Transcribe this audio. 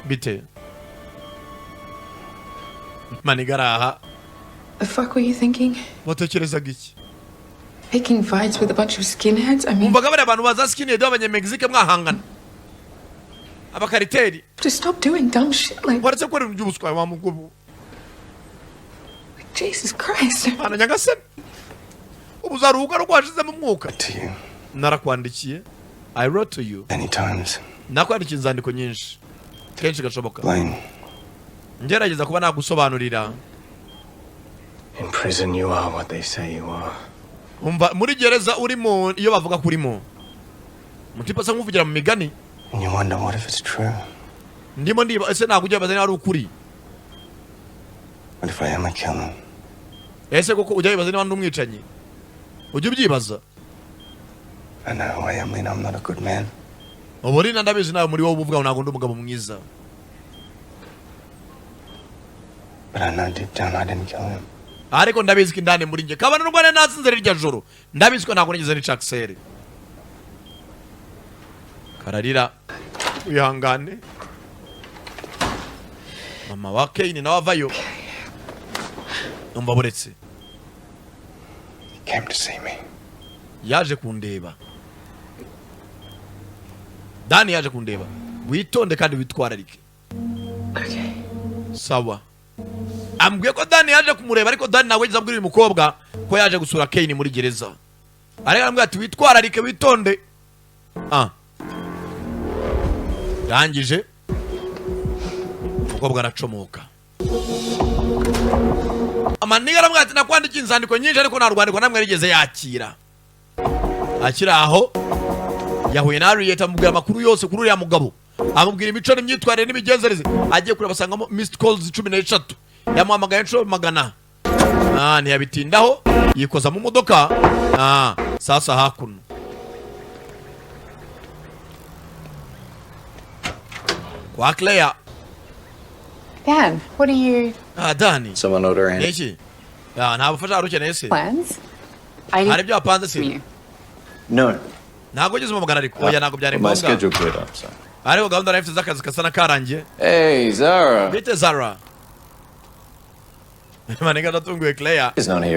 Bite. Manigaraha. The fuck were you thinking? Watekerezaga iki? Picking fights with a bunch of skinheads? I mean, Umvaga bari abantu baza skinhead b'abanyamegizike mwahangana. Abakariteri. just stop doing dumb shit like Waretse ko ibintu by'ubuswa wa mugubu. Jesus Christ. Mana nyagasani. Ubuzaruhuka rwashize mu mwuka. To you. Narakwandikiye. I wrote to you. Many times. Nakwandikiye inzandiko nyinshi. Kenshi gashoboka. Blaine. Ngerageza kuba nagusobanurira. In prison you are what they say you are. Umva muri gereza urimo iyo bavuga kurimo. Mutipa sa nkuvugira mu migani. And you wonder what if it's true? Ndimo ndiba ese nakujya bazana ari ukuri. What if I am a killer? Ese koko ujya bibaza niba ndumwicanyi. Ujya ubyibaza. I know who I am, Lena. I'm not a good man. Oborina ndabizi nawe muri wowe uvuga ntago ndi umugabo mwiza. But I know deep down I didn't kill him. Ariko ndabizi ko indane muri nge kabana n'urwane natsinze rirya joro. Ndabizi ko ntago nigeze ni Chaksere. Kararira uyihangane. Mama wa Kane nawe avayo. Umva buretse. He came to see me. Yaje kundeba. Dani yaje kundeba. Witonde kandi witwararike. Okay. Sawa. Ambwiye ko Dani yaje kumureba ariko Dani nawe yizabwira uyu mukobwa ko yaje gusura Kane muri gereza. Ariko ambwiye ati witwararike witonde. Yangije. Umukobwa aracomoka. Amaniga aramubwira ati nakwandikiye inzandiko nyinshi ariko nta rwandiko namwe yarigeze yakira. Akira aho yahuye na Harriet amubwira amakuru yose kuri uriya mugabo. Amubwira imico n'imyitwarire n'imigenzereze. Agiye kureba basangamo missed calls 13. Yamuhamagaye inshuro magana. Ntiyabitindaho yikoza mu modoka. Sasa hakuno. Kwa Claire. Dan, what are you... Dani. Someone owed her hand. Niki? Nta bufasha harukeneye se. Plans? Hari ibyo wapanze se. No. Ntago ugeze mu magana ariko. Oya ntago byari My ngombwa. schedule cleared up, so. Ariko gahunda nafite z'akazi kasa n'akarangiye. Hey, Zara. Bite Zara. Manega natunguye Claire. He's not here.